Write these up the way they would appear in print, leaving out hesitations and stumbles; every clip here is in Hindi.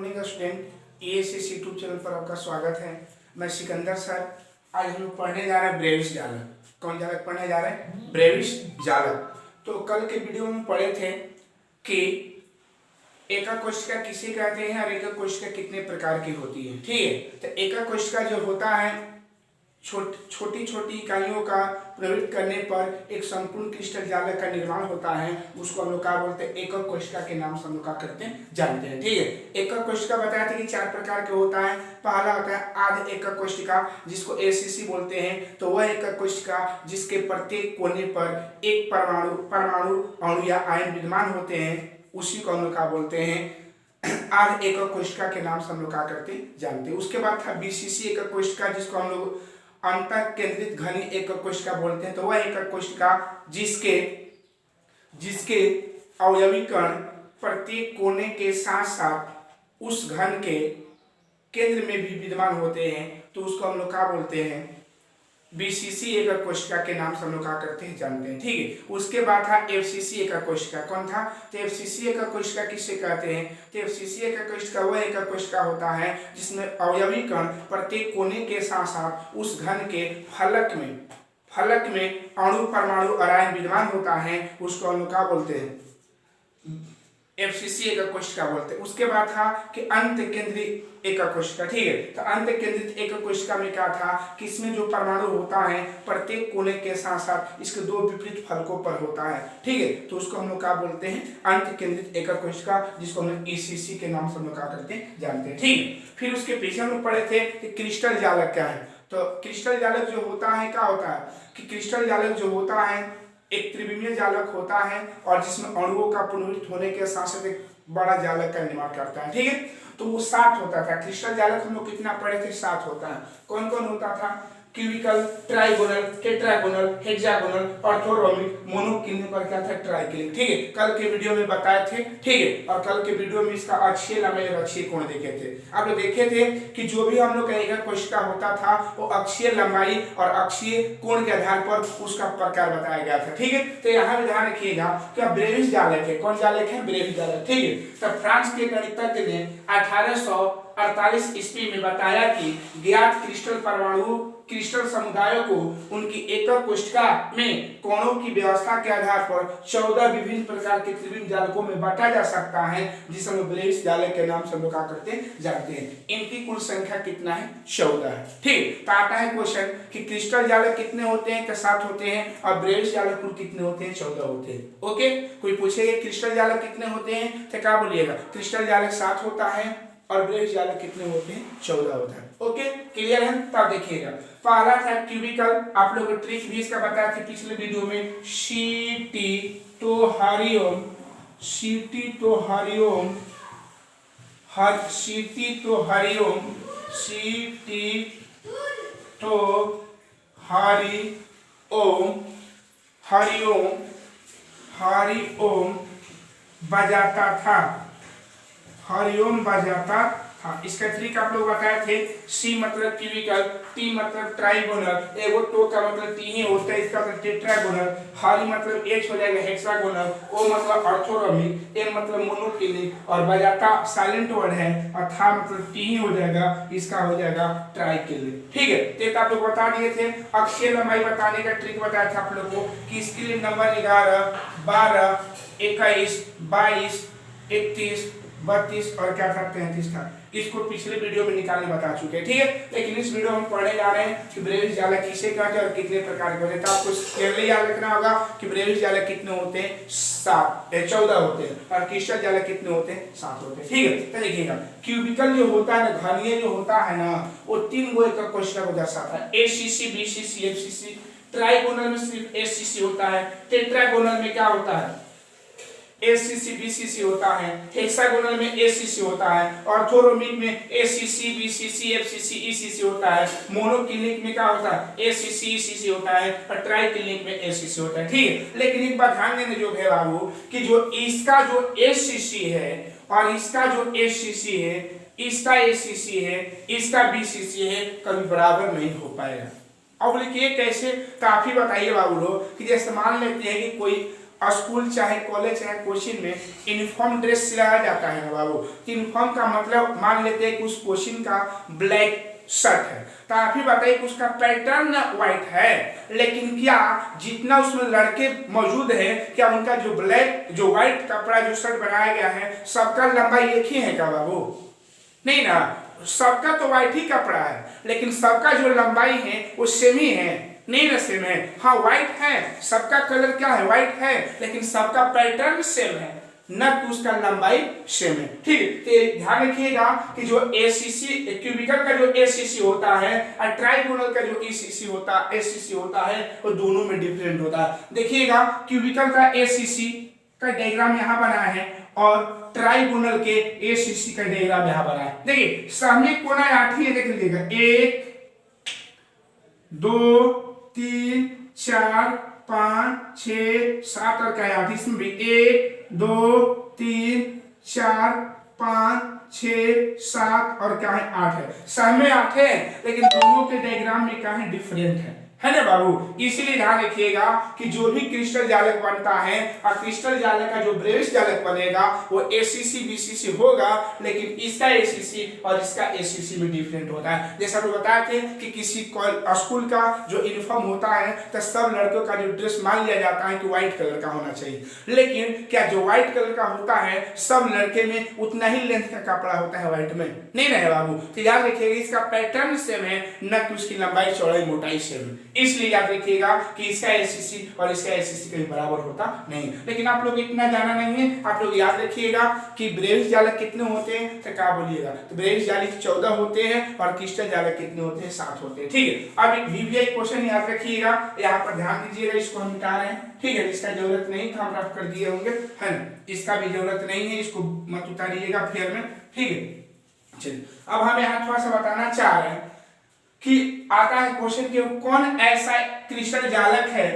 Morning student ASC YouTube channel पर आपका स्वागत है। मैं सिकंदर सर। आज हम लोग पढ़ने जा रहे हैं ब्रेविस जालक। कौन जालक पढ़ने जा रहे हैं? ब्रेविस जालक। तो कल के वीडियो में पढ़े थे कि एका कोशिका किसे कहते हैं और एका कोशिका कितने प्रकार की होती है। ठीक है, तो एका कोशिका जो होता है छोटी छोटी इकाइयों का प्रवृत्त करने पर एक संपूर्ण क्रिस्टल जालक का निर्माण होता है। उसको हम लोग क्या बोलते हैं? एकक कोशिका के नाम से हम लोग क्या करते हैं? जानते हैं। ठीक है, एकक कोशिका बताया था कि 4 प्रकार के होता है। पहला होता है आध एकक कोशिका, जिसको एसीसी बोलते हैं। तो वह एकक कोशिका जिसके प्रत्येक कोने पर एक परमाणु अणु या आयन विद्यमान होते हैं, उसी को हम लोग क्या बोलते हैं? आध एकक कोशिका के नाम से हम लोग क्या करते हैं? जानते हैं। उसके बाद था बीसीसी एकक कोशिका, जिसको हम लोग अंतः केंद्रित घनी एकक कोशिका बोलते हैं। तो वह एकक कोशिका जिसके अवयवी कण प्रत्येक कोने के साथ साथ उस घन के केंद्र में भी विद्यमान होते हैं, तो उसको हम लोग क्या बोलते हैं? बीसीसी एकक कोशिका के नाम से हम लोग क्या करते हैं? जानते हैं। ठीक है, उसके बाद था एफसीसी एकक कोशिका। कौन था? तो एफसीसी एकक कोशिका किसे कहते हैं? तो एफसीसी एकक कोशिका वह एकक कोशिका होता है जिसमें अवयवी कण प्रत्येक कोने के साथ साथ उस घन के फलक में अणु परमाणु और आयन विद्यमान होता है। उसको हम लोग क्या बोलते हैं? एफसीसी एकक कोशिका बोलते हैं। उसके बाद था कि अंत केंद्रित एकक कोशिका। ठीक है, तो अंत केंद्रित एकक कोशिका में क्या था कि इसमें जो परमाणु होता है प्रत्येक कोने के साथ साथ इसके 2 विपरीत फलकों पर होता है। ठीक है, तो उसको हम लोग क्या बोलते हैं? अंत केंद्रित एकक कोशिका, जिसको हम लोग ईसीसी के नाम से हम लोग क्या करते हैं? जानते हैं। ठीक है, फिर उसके पीछे हम लोग पढ़े थे कि क्रिस्टल जालक क्या है। तो क्रिस्टल जालक जो होता है क्या होता है कि क्रिस्टल जालक जो होता है एक त्रिविमीय जालक होता है और जिसमें अणुओं का पुनर्वित होने के साथ साथ एक बड़ा जालक का निर्माण करता है। ठीक है, तो वो 7 होता था। क्रिस्टल जालक हम लोग कितना पढ़े थे? 7 होता है। कौन कौन होता था? Cubical, trigonal, tetragonal, hexagonal, orthorhombic, monoclinic और क्या था? ट्राइक्लिनिक। ठीक है, कल के वीडियो में बताए थे। ठीक है, और कल के वीडियो में इसका अक्षीय लंबाई और अक्षीय कोण देखे थे। आप लोग देखे थे कि जो भी हम लोग का एकक कोशिका होता था वो अक्षीय लंबाई और अक्षीय कोण के आधार पर उसका प्रकार बताया गया था। ठीक है, तो यहाँ भी ध्यान रखिएगा कि ब्रेविस जालक है। कौन जालक है? ब्रेविस जालक। ठीक है, तो फ्रांस के गणितज्ञ ने 1848 ईस्वी में बताया कि ज्ञात क्रिस्टल समुदायों को उनकी एकक कोशिका में कोणों की व्यवस्था के आधार पर 14 विभिन्न प्रकार के त्रिविम जालकों में बांटा जा सकता है, जिसे हम ब्रेविस जालक के नाम से हम लोग क्या करते हैं? जानते हैं। इनकी कुल संख्या कितना है? 14 है। ठीक, तो आता है क्वेश्चन कि क्रिस्टल जालक कितने होते हैं? तो 7 होते हैं। और ब्रेविस जालक कुल कितने होते हैं? 14 होते हैं। ओके, कोई पूछेगा क्रिस्टल जालक कितने होते हैं तो क्या बोलिएगा? क्रिस्टल जालक 7 होता है और ब्रेविस जालक कितने होते हैं? 14 होता है। ओके, क्लियर है? तब देखिएगा, पहला था क्यूबिकल। आप लोगों को ट्रिक भी इसका बताया था पिछले वीडियो में। सीटी तो हरिओम, सीटी तो हरिओम, सीटी तो हरिओम, सीटी तो हरिओम, हरिओम, हरिओम बजाता था, हरिओम बजाता था। इसका ट्रिक आप लोग बताए थे। सी मतलब क्यूबिकल, टी मतलब ट्राइगोनल, एगो टो का मतलब टी ही होता है, इसका मतलब टेट्रागोनल, हारी मतलब एच हो जाएगा हेक्सागोनल, ओ मतलब ऑर्थोरोमिक, एम मतलब मोनोक्लिनिक और बजाता साइलेंट वर्ड है और था मतलब टी ही हो जाएगा, इसका हो जाएगा ट्राइक्लिनिक। ठीक है, तो आप लोग बता दिए थे। अक्षीय लंबाई बताने का ट्रिक बताया था आप लोग को कि इसके लिए नंबर 11, 12, 21, 22, 31, 32 और क्या था? 33 था। इसको पिछले वीडियो में निकालने बता चुके हैं। ठीक है, लेकिन इस वीडियो में हम पढ़ने जा रहे हैं कि ब्रेविस जालक किसे कहते हैं और कितने प्रकार के होते हैं। तो आपको क्लियरली याद रखना होगा कि ब्रेविस जालक कितने होते हैं? 14 होते हैं। और क्रिस्टल जालक कितने होते हैं? 7 होते हैं। ठीक है, तो देखिएगा क्यूबिकल जो होता है ना, घनीय जो होता है ना, वो 3 गो एकक कोशिका को दर्शाता है। ACC, BCC, FCC. ट्राइगोनल में सिर्फ एसीसी होता है। टेट्रागोनल में क्या होता है? एसीसी, बीसीसी होता है। हेक्सागोनल में एसीसी होता है। ऑर्थोरोमिक में एसीसी, बीसीसी, एफसीसी, ईसीसी होता है। मोनोक्लिनिक में क्या होता है? एसीसी, ईसीसी होता है। और ट्राइक्लिनिक में एसीसी होता है। ठीक है, लेकिन एक बात ध्यान देने जो है बाबू कि जो इसका जो एसीसी है और इसका जो एसीसी है, इसका एसीसी है, इसका बीसीसी है, कभी बराबर नहीं हो पाएगा। अब बोले कि कैसे? काफी बताइए बाबू लोग कि जैसे मान लेते हैं कि कोई स्कूल चाहे कॉलेज चाहे कोचिंग में यूनिफॉर्म ड्रेस सिलाया जाता है ना बाबू। यूनिफॉर्म का मतलब मान लेते हैं कि उस कोचिंग का ब्लैक शर्ट है, तो आप ही बताइए कि उसका पैटर्न व्हाइट है, लेकिन क्या जितना उसमें लड़के मौजूद हैं क्या उनका जो ब्लैक जो व्हाइट कपड़ा जो शर्ट बनाया गया है सबका लंबाई एक ही है क्या बाबू? नहीं ना, सबका तो व्हाइट ही कपड़ा है, लेकिन सबका जो लंबाई है वो सेम ही है। नहीं ना सेम है, हाँ व्हाइट है, सबका कलर क्या है व्हाइट है, लेकिन सबका पैटर्न सेम है, न कि उसका लंबाई सेम है। ठीक है, तो ध्यान रखिएगा कि जो एसीसी क्यूबिकल का जो एसीसी होता है और ट्राइगोनल का जो एसीसी होता है वो दोनों में डिफरेंट होता है। देखिएगा क्यूबिकल का एसीसी का डायग्राम यहाँ बना है और ट्राइगोनल के एसीसी का डायग्राम यहाँ बना है। देखिए सामने कोना 8 ही है, देख लीजिएगा 1 2 3 4 5 6 7 और क्या है 8, इसमें भी 1 2 3 4 5 6 7 और क्या है 8 है। सामने 8 है लेकिन दोनों के डायग्राम में क्या है डिफरेंट है ना बाबू। इसीलिए ध्यान रखिएगा कि जो भी क्रिस्टल जालक बनता है और क्रिस्टल जालक का जो ब्रेविस जालक बनेगा वो एसीसी बीसीसी होगा, लेकिन इसका एसीसी और इसका एसीसी में डिफरेंट होता है। जैसा हम बताए थे कि किसी स्कूल का जो यूनिफॉर्म होता है तो सब लड़कों का जो ड्रेस मान लिया जाता है कि व्हाइट कलर का होना चाहिए, लेकिन क्या जो व्हाइट कलर का होता है सब लड़के में उतना ही लेंथ का कपड़ा होता है व्हाइट में? नहीं रहे बाबू। तो याद रखिएगा इसका पैटर्न सेम है, न कि उसकी लंबाई चौड़ाई मोटाई सेम है। इसलिए याद रखिएगा कि इसका एसीसी और इसका एसीसी कहीं बराबर होता नहीं। लेकिन आप लोग इतना जाना नहीं है, आप लोग याद रखिएगा कि ब्रेविस जालक कितने होते हैं, तो क्या बोलिएगा, तो ब्रेविस जालक 14 होते हैं और क्रिस्टल जालक कितने होते हैं 7 होते हैं। ठीक है, अब एक वीवीआई क्वेश्चन याद रखिएगा, यहाँ पर ध्यान दीजिएगा, इसको हम मिटा रहे हैं। ठीक है, इसका जरूरत नहीं था, हम रफ कर दिए होंगे, है ना, इसका भी जरूरत नहीं है, इसको मत उतारिएगा फेयर में। ठीक है, चलिए अब हम यहाँ थोड़ा सा बताना चाह रहे हैं कि आता है क्वेश्चन कि कौन ऐसा क्रिस्टल जालक है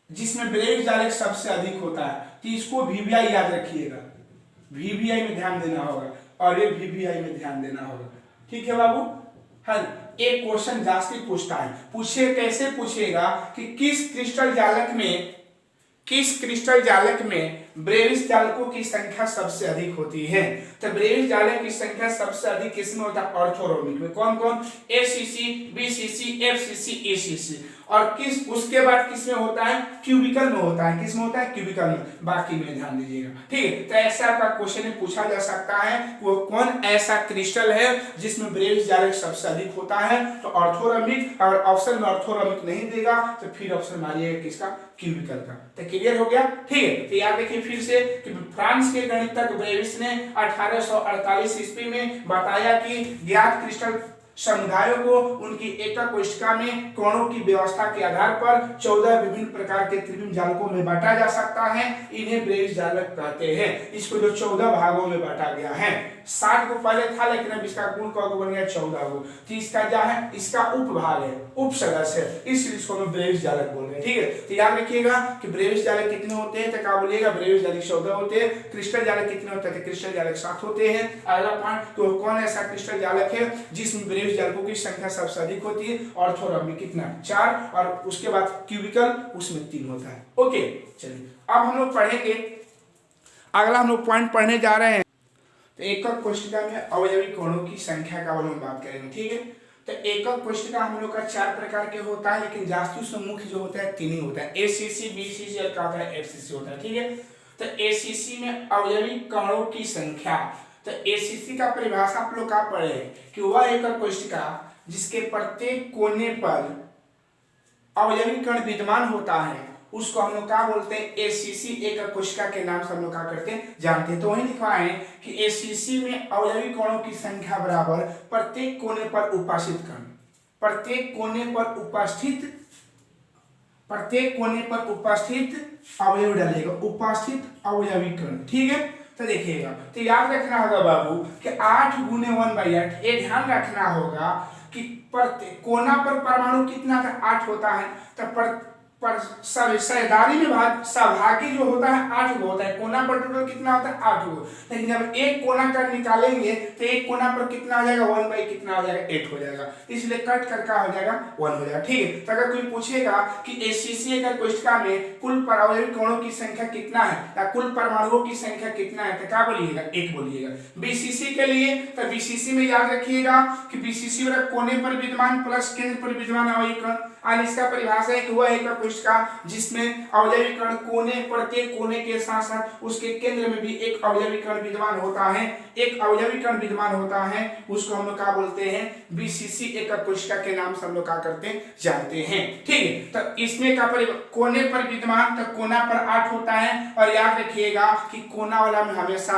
जिसमें ब्रेविस जालक सबसे अधिक होता है। तो इसको वीवीआई याद रखिएगा, वीवीआई में ध्यान देना होगा और ये वीवीआई में ध्यान देना होगा। ठीक है बाबू, हाँ एक क्वेश्चन जास्ती पूछता है, पूछे कैसे पूछेगा कि किस क्रिस्टल जालक में ब्रेविस जालकों की संख्या सबसे अधिक होती है। तो ब्रेविस जालक की संख्या सबसे अधिक किसमें होता है, ऑर्थोरोमिक में। कौन कौन, एसीसी बीसीसी एफसीसी एसीसी, और किस उसके बाद किसमें होता है, क्यूबिकल में होता है। किसमें होता है, क्यूबिकल में, बाकी में ध्यान दीजिएगा। ठीक है, तो ऐसा आपका क्वेश्चन पूछा जा सकता है वो कौन ऐसा क्रिस्टल है जिसमें ब्रेविस जालक सबसे अधिक होता है, तो ऑर्थोरोमिक, और ऑप्शन में ऑर्थोरोमिक नहीं देगा तो फिर ऑप्शन मारिएगा किसका, क्यूबिकल का। तो क्लियर हो गया। ठीक है, तो याद रखिए फिर से कि फ्रांस के गणितज्ञ ब्रेविस ने 1848 ईस्वी में बताया कि ज्ञात क्रिस्टल समुदायों को उनकी एकक कोशिका में कोणों की व्यवस्था के आधार पर 14 विभिन्न प्रकार के त्रिविम जालकों में बांटा जा सकता है। इन्हें ब्रेविस जालक कहते हैं। इसको जो 14 भागों में बांटा गया है, 7 को पहले था लेकिन अब इसका कुल कौन बन गया 14 को। तो इसका क्या है, इसका उपभाग है, उप सदस्य है, इसलिए इसको हम ब्रेविस जालक बोल रहे हैं। ठीक है, तो याद रखिएगा कि ब्रेविस जालक कितने होते हैं, तो क्या बोलिएगा, ब्रेविस जालक 14 होते हैं। क्रिस्टल जालक कितने होते हैं, क्रिस्टल जालक 7 होते हैं। अगला पॉइंट, तो कौन ऐसा क्रिस्टल जालक है जिसमें ब्रेविस जालकों की संख्या सबसे अधिक होती है, ऑर्थोरोमिक कितना 4, और उसके बाद क्यूबिकल उसमें 3 होता है। ओके, चलिए अब हम लोग पढ़ेंगे, अगला हम लोग पॉइंट पढ़ने जा रहे हैं। तो एकक कोशिका में अवयवी कोणों की संख्या का हम बात करेंगे। ठीक है, तो एकक कोशिका हम लोग का 4 प्रकार के होता है, लेकिन जासूस मुख्य जो होता है 3 ही होता है, एसीसी बीसीसी और क्या होता है, एफसीसी होता है। ठीक है, तो एसीसी में अवयवी कणों की संख्या, तो एसीसी का परिभाषा आप लोग का पढ़े कि वह एकक कोशिका जिसके प्रत्येक कोने पर अवयवी कण विद्यमान होता है उसको हम लोग क्या बोलते हैं, एसीसी एकक कोशिका के नाम से हम लोग क्या करते हैं, जानते हैं। तो वही लिखवाए हैं कि एसीसी में अवयवी कणों की संख्या बराबर प्रत्येक कोने पर उपस्थित कण, प्रत्येक कोने पर उपस्थित अवयव डालेगा, उपस्थित अवयवी कण। ठीक है, तो देखिएगा, तो याद रखना होगा बाबू कि 8 गुने 1/8, ये ध्यान रखना होगा कि कोना पर परमाणु कितना था, 8 होता है, तो पर साझेदारी में सहभागी जो होता है 8 गो होता है। कोना पर टोटल कितना होता है 8 गो, लेकिन जब एक कोना कर निकालेंगे तो एक कोना पर कितना हो जाएगा 1 बाई कितना हो जाएगा 8 हो जाएगा, इसलिए कट कर क्या हो जाएगा 1 हो जाएगा। ठीक है, तो अगर कोई पूछेगा कि एसीसी का कोष्ठका में कुल परमाणु कोणों की संख्या कितना है या कुल परमाणुओं की संख्या कितना है तो क्या बोलिएगा 1 बोलिएगा। बीसीसी के लिए तो बीसीसी में याद रखिएगा कि बीसीसी वाला कोने पर विद्यमान प्लस केंद्र पर विद्यमान अवयवी कण, और इसका परिभाषा एक हुआ है कोष्ठका जिसमें अवयवी कण कोने प्रत्येक कोने के साथ साथ उसके केंद्र में भी एक अवयवी कण विद्यमान होता है, एक अवयवी कण विद्यमान होता है, उसको हम लोग क्या बोलते हैं बीसीसी एकक कोशिका के नाम से हम लोग क्या करते हैं जानते हैं। ठीक है, तो इसमें का कोने पर विद्यमान तो कोना पर 8 होता है, और याद रखिएगा कि कोना वाला में हमेशा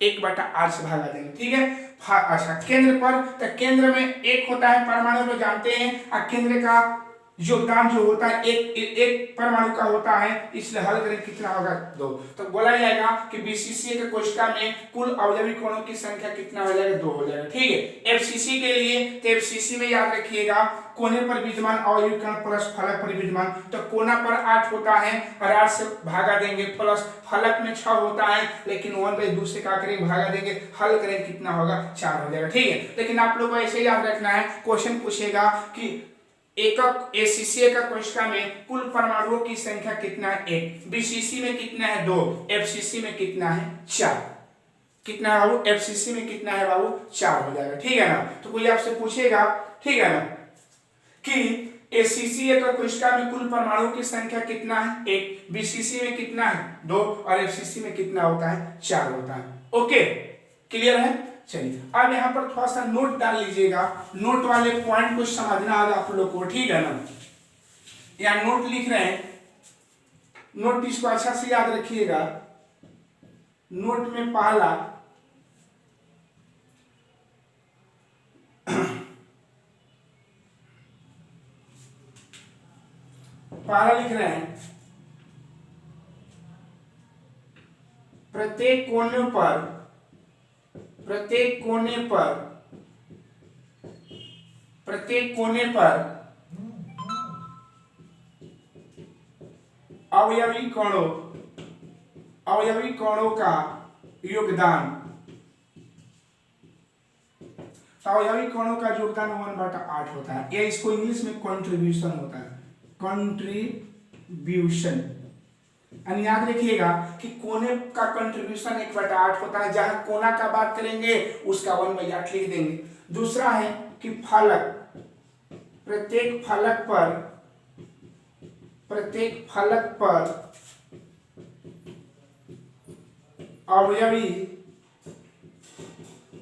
1/8 से भागा देंगे। ठीक है, अच्छा केंद्र पर तो केंद्र में 1 होता है परमाणु को जानते हैं, और केंद्र का योगदान जो होता है एक परमाणु का होता है, इसलिए हल करें कितना होगा 2। तो बोला जाएगा कि बीसीसी के कोशिका में कुल अवयवी कोणों की संख्या कितना हो जाएगा 2 हो जाएगा। ठीक है, एफसीसी के लिए तो एफसीसी में याद रखिएगा कोने पर विद्यमान अवयवी कण प्लस फलक पर विद्यमान, तो कोना पर 8 होता है और 8 से भागा देंगे, प्लस फलक में 6 होता है लेकिन 1/2 से क्या करेंगे भागा देंगे, हल करें कितना होगा 4 हो जाएगा। ठीक है, लेकिन आप लोग को ऐसे याद रखना है, क्वेश्चन पूछेगा कि एकक एसीसी एकक कोशिका में कुल परमाणुओं की संख्या कितना है 1, बीसीसी में कितना है 2, एफसीसी में कितना है 4, कितना है बाबू एफसीसी में कितना है बाबू 4 हो जाएगा। ठीक है ना, तो कोई आपसे पूछेगा ठीक है ना कि एसीसी एकक कोशिका में कुल परमाणुओं की संख्या कितना है 1, बीसीसी में कितना है 2 और एफसीसी में कितना होता है 4 होता है। ओके क्लियर है। चलिए अब यहाँ पर थोड़ा सा नोट डाल लीजिएगा, नोट वाले पॉइंट को समझना है आप लोग को। ठीक है ना, यहाँ नोट लिख रहे हैं, नोट इसको अच्छा से याद रखिएगा। नोट में पहला लिख रहे हैं प्रत्येक कोने पर अवयवी कोणों का योगदान, अवयवी कोणों का योगदान 1/8 होता है, या इसको इंग्लिश में कंट्रीब्यूशन होता है, कंट्रीब्यूशन। यानी याद रखिएगा कि कोने का कंट्रीब्यूशन 1/8 होता है, जहां कोना का बात करेंगे उसका 1/8 लिख देंगे। दूसरा है कि फलक, प्रत्येक फलक पर अवयवी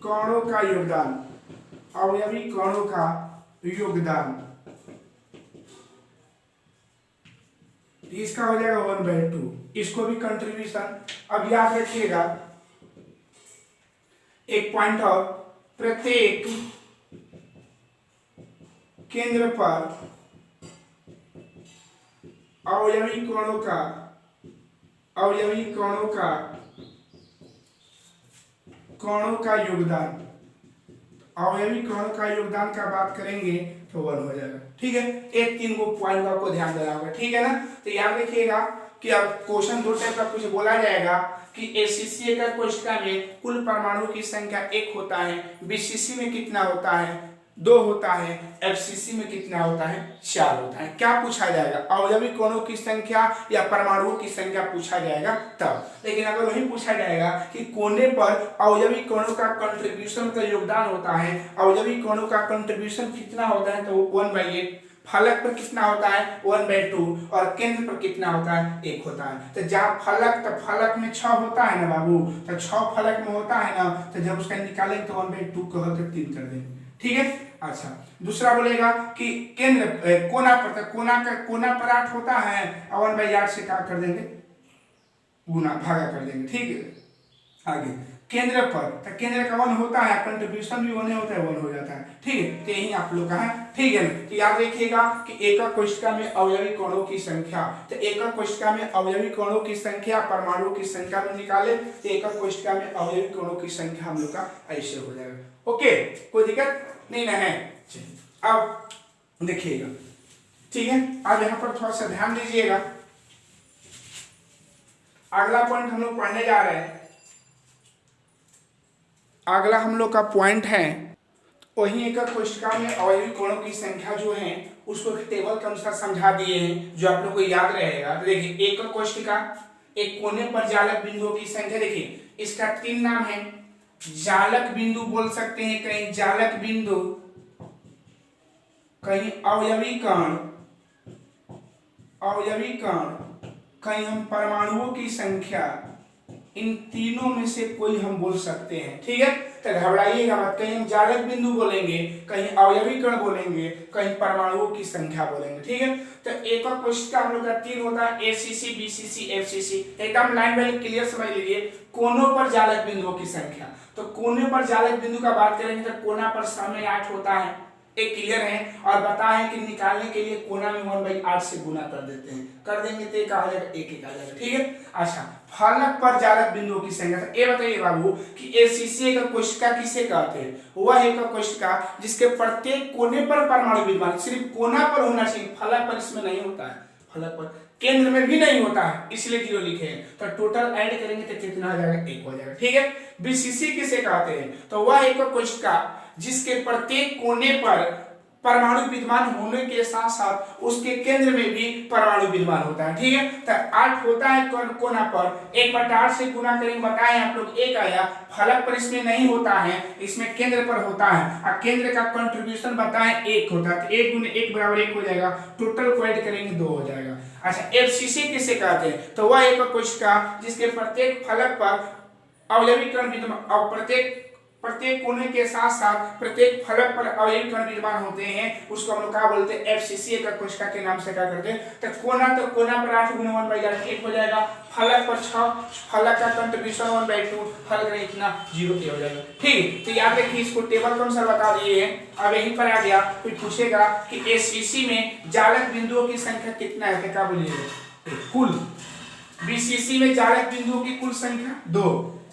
कोणों का योगदान, अवयवी कोणों का योगदान इसका हो जाएगा 1/2, इसको भी कंट्रीब्यूशन। अब याद रखिएगा एक पॉइंट और, प्रत्येक केंद्र पर अवयवी कोणों का योगदान, अवयवी कोणों का योगदान का बात करेंगे तो 1 हो जाएगा। ठीक है, एक 3 गो पॉइंट आपको ध्यान देना होगा। ठीक है ना, तो याद रखिएगा कि अब क्वेश्चन 2 टाइप का कुछ बोला जाएगा कि एसीसी एकक कोशिका में कुल परमाणु की संख्या 1 होता है, बीसीसी में कितना होता है 2 होता है, एफसीसी में कितना होता है 4 होता है। क्या पूछा जाएगा, अवयवी कोणों की संख्या या परमाणुओं की संख्या पूछा जाएगा तब। लेकिन अगर वही पूछा जाएगा कि कोने पर अवयवी कोणों का कंट्रीब्यूशन का योगदान होता है, अवयवी कोणों का कंट्रीब्यूशन कितना होता है तो 1/8, फलक पर कितना होता है 1/2 और केंद्र पर कितना होता है 1 होता है। तो जहाँ फलक में 6 होता है ना बाबू, तो 6 फलक में होता है ना, तो जब उसका निकालेंगे तो 1/2 को हल कर 3 कर देंगे। ठीक है, अच्छा दूसरा बोलेगा कि केंद्र कोना पर 8 होता है और 1/8 से क्या कर देंगे गुना भागा कर देंगे। ठीक है, आगे केंद्र पर तो केंद्र का 1 होता है, कंट्रीब्यूशन भी 1 होता है, 1 हो जाता है। ठीक है, तो यही आप लोग का है। ठीक है, तो याद रखिएगा कि एकक कोशिका में अवयवी कोणों की संख्या, तो एकक कोशिका में अवयवी कोणों की संख्या परमाणुओं की संख्या में निकाले तो एकक कोशिका में अवयवी कोणों की संख्या हम लोग का ऐसे हो जाएगा। ओके, कोई दिक्कत नहीं ना है। अब देखिएगा ठीक है, अब यहाँ पर थोड़ा सा ध्यान दीजिएगा। अगला पॉइंट हम लोग पढ़ने जा रहे हैं। अगला हम लोग का पॉइंट है, वही एक कोशिका में अवयवी कोणों की संख्या जो है उसको टेबल के अनुसार समझा दिए हैं, जो आप लोग को याद रहेगा। तो देखिए, एक कोशिका, एक कोने पर जालक बिंदुओं की संख्या, देखिए इसका 3 नाम है। जालक बिंदु बोल सकते हैं, कहीं जालक बिंदु, कहीं अवयवी कण, अवयवी कण, कहीं हम परमाणुओं की संख्या, इन तीनों में से कोई हम बोल सकते हैं। ठीक है, तो घबराइएगा मत, कहीं हम जालक बिंदु बोलेंगे, कहीं अवयवी कण बोलेंगे, कहीं परमाणुओं की संख्या बोलेंगे। ठीक है, तो एक और कोशिका हम लोग का 3 होता है, एसीसी, बीसीसी, एफसीसी। एकदम लाइन बाय लाइन क्लियर समझ लीजिए। कोनों पर जालक बिंदुओं की संख्या, तो कोने पर जालक बिंदु का बात करेंगे तो कोना पर समय 8 होता है, एक क्लियर है। और बता है कि निकालने के लिए कोना में 1/8 से गुना कर देते हैं, कर देंगे तो एक आ जाएगा, एक आ जाएगा। ठीक है, अच्छा, फलक पर जालक बिंदुओं की संख्या। ये बताइए बाबू कि एसीसी एक कोशिका किसे कहते हैं? वह एक कोशिका जिसके प्रत्येक कोने पर परमाणु विद्यमान, सिर्फ कोना पर होना चाहिए, फलक पर इसमें नहीं होता है, फलक पर केंद्र में भी नहीं होता है, इसलिए 0 लिखे हैं। तो टोटल ऐड करेंगे तो कितना आ जाएगा? 1 हो जाएगा। ठीक है, बीसीसी किसे कहते हैं? तो वह एक कोशिका जिसके प्रत्येक कोने पर परमाणु विद्यमान होने के साथ साथ उसके केंद्र में भी परमाणु विद्यमान होता है। ठीक है, तो 8 होता है कोना पर, 1/8 से गुना करेंगे, बताएं आप लोग 1 आया। फलक पर इसमें नहीं होता है, इसमें केंद्र पर होता है, और केंद्र का कंट्रीब्यूशन बताएं 1 होता है, तो 1 × 1 = 1 हो जाएगा। टोटल को ऐड करेंगे 2 हो जाएगा। अच्छा, एफसीसी किसे कहते हैं? तो वह एक कोशिका जिसके प्रत्येक फलक पर अवयवी कण विद्यमान, और प्रत्येक कोने के साथ साथ प्रत्येक फलक पर अवयवी कण विद्यमान होते हैं, उसको हम लोग क्या बोलते हैं? एफसीसी एक कोशिका के नाम से क्या करते हैं? तो कोना पर 8 × 1/8 1 हो जाएगा, फलक पर 6, फलक का कंट्रीब्यूशन 1/2, हल करें इतना 0 हो जाएगा। ठीक, तो याद रखिए, इसको टेबल के अनुसार बता दिए हैं। अब यहीं पर आ गया, कोई पूछेगा कि एसीसी में जालक बिंदुओं की संख्या कितना है, क्या बोलिएगा? कुल। बीसीसी में जालक बिंदुओं की कुल संख्या 2,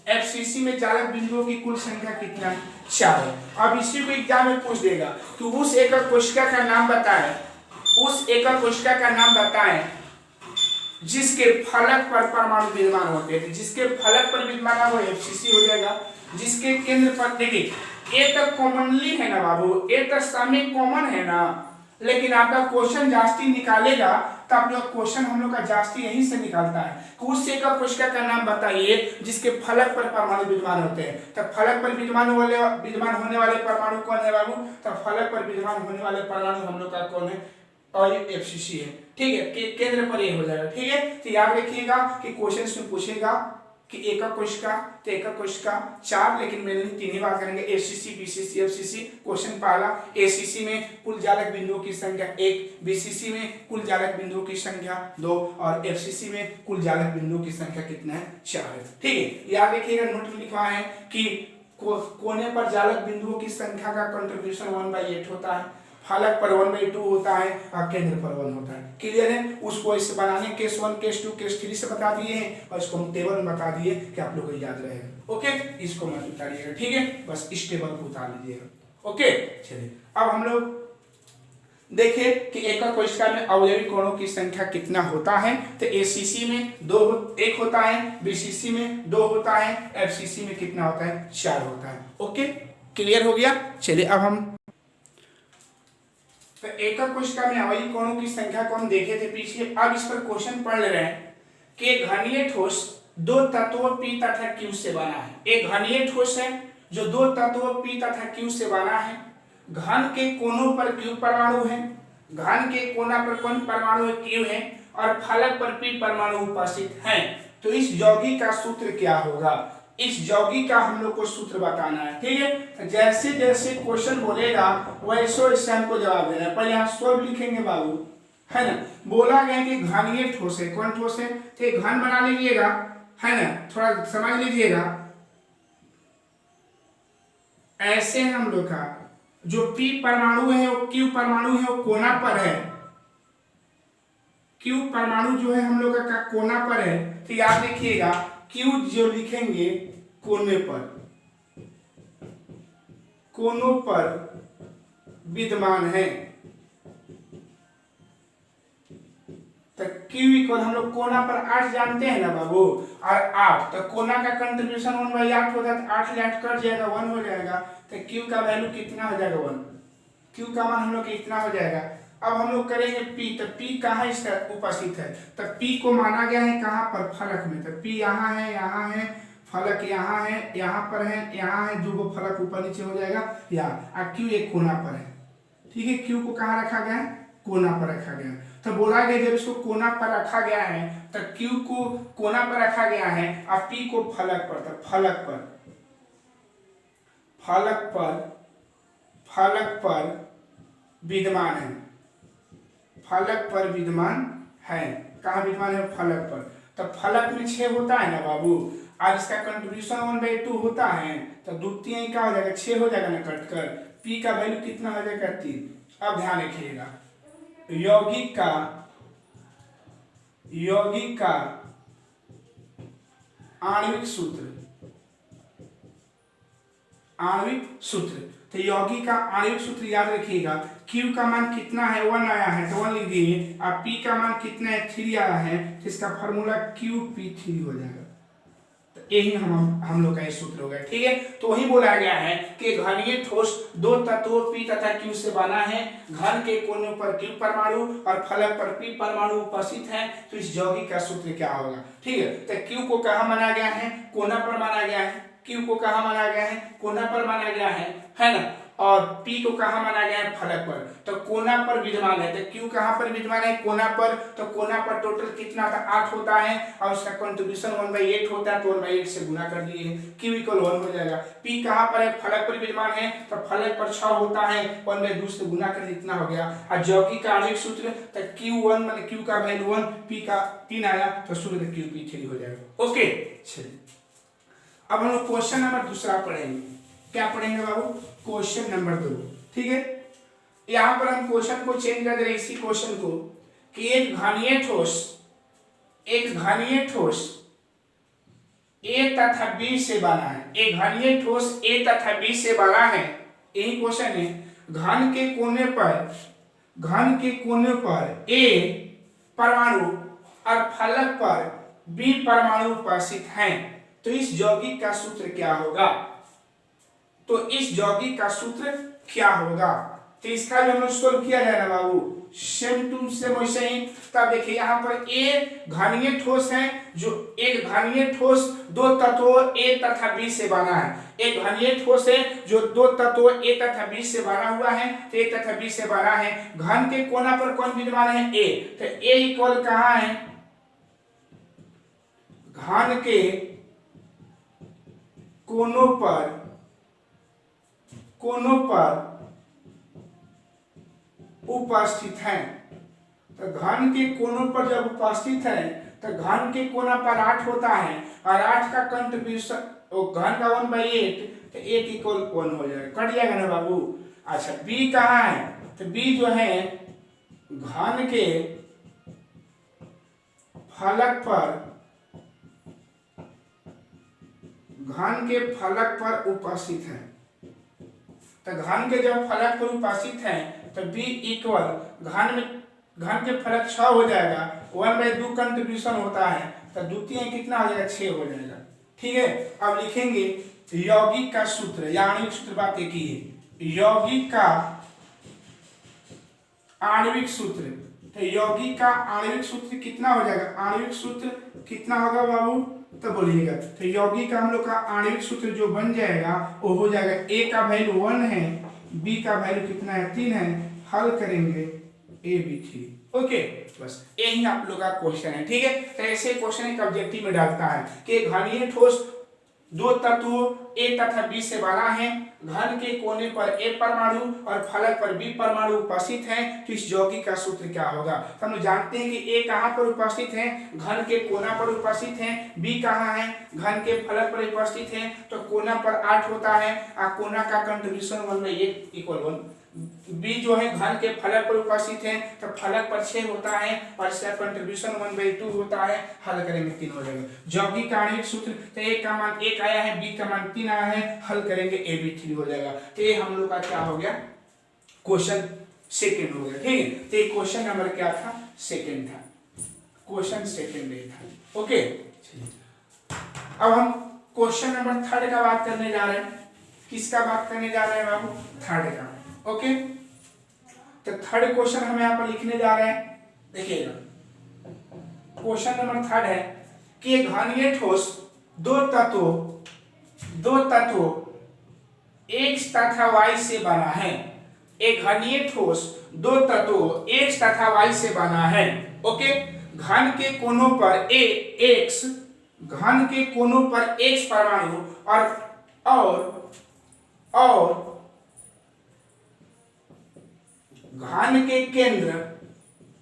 एफसीसी में जालक बिंदुओं की कुल संख्या कितना है? 4 है। अब इसी को एग्जाम में पूछ देगा कि उस एकक कोशिका का नाम बताएं, उस एकक कोशिका का नाम बताएं जिसके फलक पर परमाणु विद्यमान होते हैं। जिसके फलक पर विद्यमान है वो एफसीसी हो जाएगा। जिसके केंद्र पर, देखिए ये तो कॉमनली है ना बाबू, ये तो समय कॉमन है ना, लेकिन आपका क्वेश्चन जास्ती निकालेगा तो आप लोग क्वेश्चन हम लोग का जास्ती यहीं से निकालता है। उस एकक कोशिका का नाम बताइए जिसके फलक पर परमाणु विद्यमान होते हैं। तो फलक पर विद्यमान होने वाले परमाणु कौन है बाबू? तो फलक पर विद्यमान होने वाले परमाणु हम लोग का कौन है? और ये एफसीसी है। ठीक है, केंद्र पर ये हो जाएगा। ठीक है, तो याद रखिएगा कि क्वेश्चन में पूछेगा कि एकक कोशिका, तो एकक कोशिका 4, लेकिन मेनली 3 ही बात करेंगे, एसीसी, बीसीसी, एफसीसी। क्वेश्चन पहला, एसीसी में कुल जालक बिंदुओं की संख्या 1, बीसीसी में कुल जालक बिंदुओं की संख्या 2, और एफसीसी में कुल जालक बिंदुओं की संख्या कितना है? 4 है। ठीक है, याद रखिएगा, नोट में लिखवा है कि कोने पर जालक बिंदुओं की संख्या का कंट्रीब्यूशन 1/8 होता है, फलक पर 1/2 होता है, और केंद्र पर 1 होता है। क्लियर है? उसको इसे बनाने केस 1, केस 2, केस 3 से बता दिए हैं, और इसको हम टेबल में बता दिए कि आप लोगों को याद रहेगा। ओके, इसको मत उतारिएगा। ठीक है, बस इस टेबल को उतार लीजिएगा। ओके, चलिए अब हम लोग देखिए कि एकक कोशिका में अवयवी कोणों की संख्या कितना होता है। तो एसीसी में 1 होता है, बीसीसी में 2 होता है, एफसीसी में कितना होता है? 4 होता है। ओके, क्लियर हो गया? चलिए अब हम तो एकक कोशिका में अवयवी कोणों की संख्या को हम देखे थे पीछे। अब इस पर क्वेश्चन पढ़ ले रहे हैं कि एक घनीय ठोस 2 तत्वों P तथा Q से बना है। एक घनीय ठोस है जो 2 तत्वों P तथा Q से बना है। घन के कोनों पर Q परमाणु है, घन के कोना पर कौन परमाणु है? Q है, और फलक पर P परमाणु उपस्थित हैं। तो इस यौगिक का सूत्र क्या होगा? इस यौगिक का हम लोग को सूत्र बताना है। ठीक है, जैसे जैसे क्वेश्चन बोलेगा वैसे वैसे हमको जवाब देना है। पहले यहाँ सोल्व लिखेंगे बाबू, है ना। बोला गया कि घनीय ठोस है, कौन ठोस है? तो घन बना लीजिएगा, है ना, थोड़ा समझ लीजिएगा। ऐसे हम लोग का जो P परमाणु है वो Q परमाणु है वो कोना पर है। Q परमाणु जो है हम लोग का कोना पर है। तो याद रखिएगा Q जो लिखेंगे कोने पर, कोनों पर विद्यमान है। Q इक्वल हम लोग कोना पर 8 जानते हैं ना बाबू, और 8 तो कोना का कंट्रीब्यूशन 1/8 होता है, तो 8 से 8 कट जाएगा, 1 हो जाएगा। तो Q का वैल्यू कितना हो जाएगा 1, Q का मान हम लोग इतना हो जाएगा। अब हम लोग करेंगे P, तो P कहाँ इसका उपस्थित है, तो P को माना गया है कहाँ पर, फलक में। तो P यहाँ है, फलक यहाँ है, यहाँ पर है, यहाँ है, दो फलक ऊपर नीचे हो जाएगा यहाँ, और Q एक कोना पर है। ठीक है, Q को कहाँ रखा गया है, कोना पर रखा गया है। तो बोला गया जब इसको कोना पर रखा गया है तो Q को कोना पर रखा गया है और P को फलक पर, तो फलक पर विद्यमान है, फलक पर विद्यमान है। कहाँ विद्यमान है, फलक पर। तो फलक में 6 होता है ना बाबू, और इसका कंट्रीब्यूशन 1/2 होता है, तो द्वितीय क्या हो जाएगा, 6 हो जाएगा ना कटकर। P का वैल्यू कितना हो जाएगा, 3। अब ध्यान रखिएगा, यौगिक का आणविक सूत्र, तो यौगिक का आणविक सूत्र याद रखिएगा। Q का मान कितना है, 1 आया है, तो 1 लिख दिए, और P का मान कितना है, 3 आया है, तो इसका फॉर्मूला QP3 हो जाएगा। तो यही हम लोग का ये सूत्र हो गया। ठीक है, तो वही बोला गया है कि घनीय ठोस 2 तत्वों P तथा Q से बना है, घन के कोने पर Q परमाणु और फलक पर P परमाणु उपस्थित है, तो इस यौगिक का सूत्र क्या होगा। ठीक है, तो Q को कहाँ माना गया है, कोना पर माना गया है, Q को कहाँ माना गया है, कोना पर माना गया है ना, और P को कहाँ माना गया है, फलक पर। तो कोना पर विद्यमान है, तो Q कहाँ पर विद्यमान है, कोना पर। तो कोना पर टोटल कितना था, 8 होता है, और उसका कंट्रीब्यूशन 1/8 होता है, तो 1/8 से गुना कर दिए, Q इक्वल 1 हो जाएगा। P कहाँ पर है, फलक पर विद्यमान है, तो फलक पर 6 होता है, 1/2 से गुना कर इतना हो गया। और यौगिक का आणविक सूत्र, तो Q1 माने Q का वैल्यू 1, P का 3 आया, तो सूत्र QP3 हो जाएगा। ओके, चलिए अब हम लोग क्वेश्चन नंबर दूसरा पढ़ेंगे। क्या पढ़ेंगे बाबू, क्वेश्चन नंबर 2। ठीक है, यहां पर हम क्वेश्चन को चेंज कर दे रहे हैं, इसी क्वेश्चन को, कि एक घनीय ठोस A तथा B से बना है, एक घनीय ठोस A तथा B से बना है। यही क्वेश्चन है, घन के कोने पर A परमाणु और फलक पर B परमाणु उपस्थित हैं, तो इस यौगिक का सूत्र क्या होगा। तो इस यौगिक का सूत्र क्या होगा, तो इसका जो हम सोल्व किया जाए ना बाबू, सेम टू सेम वैसे ही। तब देखिए यहाँ पर A घनीय ठोस है, जो एक घनीय ठोस 2 तत्वों A तथा B से बना है। एक घनीय ठोस है जो 2 तत्वों A तथा B से बना हुआ है, तो A तथा B से बना है। घन के कोना पर कौन विद्यमान है, A, तो A इक्वल कहाँ है, घन के कोनों पर उपस्थित है। तो घन के कोनों पर जब उपस्थित है, तो घन के कोना पर 8 होता है, और 8 का कंट्रीब्यूशन घन का 1/8, तो 8 इक्वल 1 हो जाएगा, कट जाएगा ना बाबू। अच्छा, B कहाँ है, तो B जो है घन के फलक पर उपस्थित है। तो घन के जब फलक पर उपस्थित है, तो B इक्वल घन के फलक 6 हो जाएगा, 1/2 कंट्रीब्यूशन होता है, तो द्वितीय कितना हो जाएगा, 6 हो जाएगा। ठीक है, अब लिखेंगे यौगिक का सूत्र या आणविक सूत्र, बात एक ही है, यौगिक का आणविक सूत्र। तो यौगिक का आणविक सूत्र कितना हो जाएगा, आणविक सूत्र कितना होगा बाबू, तो बोलिएगा। तो यौगिक का हम लोग का आणविक सूत्र जो बन जाएगा वो हो जाएगा, A का वैल्यू 1 है, B का वैल्यू कितना है, 3 है, हल करेंगे AB3। ओके, बस यही आप लोग का क्वेश्चन है। ठीक है, तो ऐसे क्वेश्चन एक ऑब्जेक्टिव में डालता है कि घनीय ठोस 2 तत्वों A तथा B से बना है, घन के कोने पर A परमाणु और फलक पर B परमाणु उपस्थित है, तो इस यौगिक का सूत्र क्या होगा। तो हम जानते हैं कि A कहाँ पर उपस्थित है, घन के कोना पर उपस्थित है, B कहाँ है, घन के फलक पर उपस्थित है, तो कोना पर 8 होता है, और कोना का कंट्रीब्यूशन 1/8 इक्वल 1। B जो है घन के फलक पर उपस्थित है, तो फलक पर 6 होता है, और इसका कंट्रीब्यूशन 1/2 होता है, हल करेंगे 3 हो जाएगा। यौगिक का आणविक सूत्र, तो A का मान 1 आया है, B का मान 3 आया है, हल करेंगे AB3 हो जाएगा। तो ये हम लोग का क्या हो गया, क्वेश्चन सेकंड हो गया। ठीक है, तो ये क्वेश्चन नंबर क्या था, सेकंड था। क्वेश्चन सेकंड ये था। ओके, अब हम क्वेश्चन नंबर 3 का बात करने जा रहे हैं। किसका बात करने जा रहे हैं बाबू? 3 का। ओके, तो 3rd क्वेश्चन हम यहाँ पर लिखने जा रहे हैं। देखिएगा, क्वेश्चन नंबर 3 है कि एक घनीय ठोस दो तत्वों X तथा Y से बना है। एक घनीय ठोस दो तत्वों X तथा Y से बना है। ओके, घन के कोनों पर घन के कोनों पर X परमाणु और घन के केंद्र पर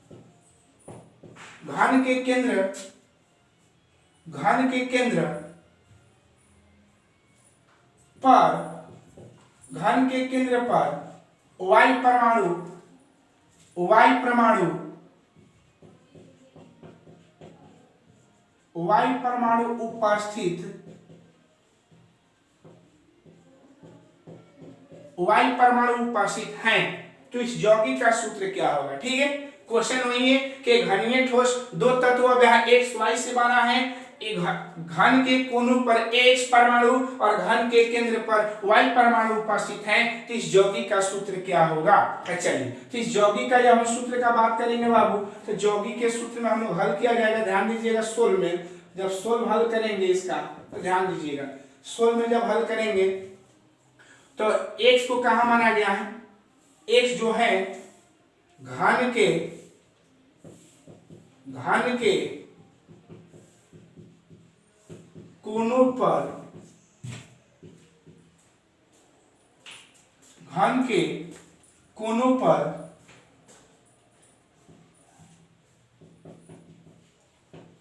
Y परमाणु उपस्थित हैं, तो इस यौगिक का सूत्र क्या होगा? ठीक है, क्वेश्चन वही है कि घनीय ठोस दो तत्व X Y से बना है। एक घन के कोनों पर X परमाणु और घन के केंद्र पर Y परमाणु उपस्थित हैं, तो इस यौगिक का सूत्र क्या होगा? चलिए, तो इस यौगिक का जब हम सूत्र का बात करेंगे बाबू, तो यौगिक के सूत्र में हम लोग हल किया जाएगा। ध्यान दीजिएगा, सोल में जब सोल हल करेंगे इसका, तो ध्यान दीजिएगा, सोल में जब हल करेंगे तो X को कहाँ माना गया है? X जो है घन के कोनों पर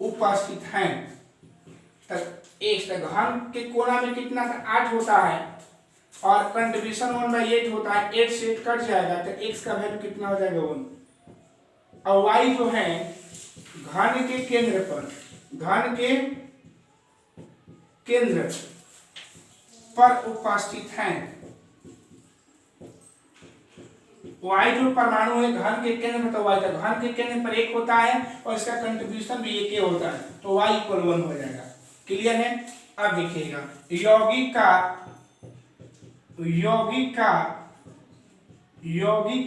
उपस्थित हैं। X घन के कोना में कितना था? 8 होता है और कंट्रीब्यूशन 1/8 होता है। 8 से कट जाएगा तो X का वैल्यू कितना हो जाएगा? 1। और Y जो है घन के केंद्र पर उपस्थित हैं। Y जो परमाणु है घन के केंद्र में, तो Y का घन के केंद्र पर 1 होता है और इसका कंट्रीब्यूशन भी 1 होता है, तो Y = 1 हो जाएगा। क्लियर है? अब देखिएगा, यौगिक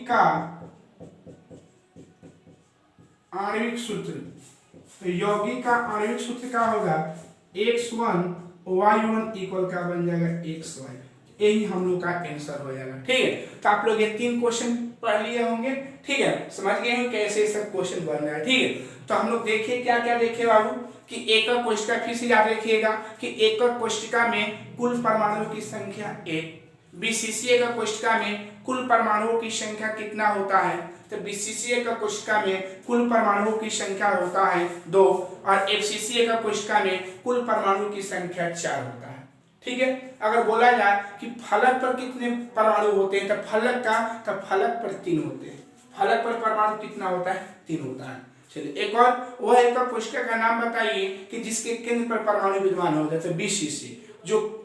का आणविक सूत्र, तो यौगिक का आणविक सूत्र क्या होगा? X1 Y1 = क्या बन जाएगा? XY। यही हम लोग का आंसर हो जाएगा। ठीक है, तो आप लोग ये 3 क्वेश्चन पढ़ लिए होंगे। ठीक है, समझ गए हैं कैसे सब क्वेश्चन बन रहा है। ठीक है, तो हम लोग देखिए क्या क्या देखे बाबू कि एकक कोष्ठक, फिर से याद रखिएगा कि एकक कोष्ठिका में कुल परमाणुओं की संख्या 1। बीसीसी एकक कोष्ठिका में कुल परमाणुओं की संख्या कितना होता है? तो बीसीसी एकक कोशिका में कुल परमाणुओं की संख्या होता है 2 और एफसीसी एकक कोशिका में कुल परमाणु की संख्या 4 होता है। ठीक है, अगर बोला जाए कि फलक पर कितने परमाणु होते हैं, तो फलक पर 3 होते हैं। फलक पर परमाणु कितना होता है? 3 होता है। चलिए, एक और वह एकक कोशिका का नाम बताइए कि जिसके केंद्र पर परमाणु विद्यमान हो जाते हैं। बीसीसी जो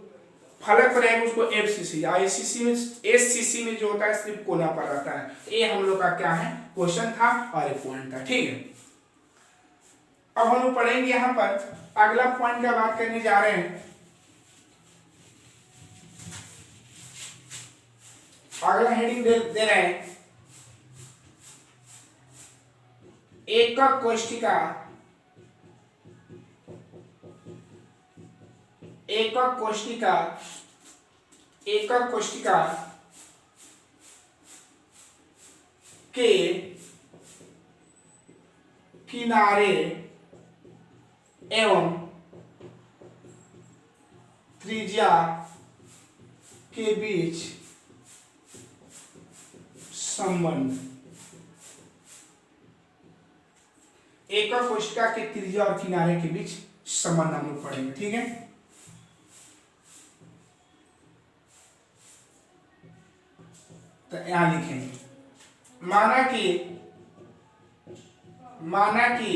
फलक पर है उसको एफसीसी, आईसीसी में, एससीसी में जो होता है सिर्फ कोना पर रहता है। ये हम लोग का क्या है? क्वेश्चन था और एक पॉइंट था। ठीक है, अब हम लोग पढ़ेंगे यहाँ पर अगला पॉइंट का बात करने जा रहे हैं। अगला हेडिंग दे रहे हैं एकक कोष्ठिका के किनारे एवं त्रिज्या के बीच संबंध। एकक कोशिका के त्रिज्या और किनारे के बीच संबंध हम लोग पढ़ेंगे। ठीक है, तो यहां लिखेंगे माना कि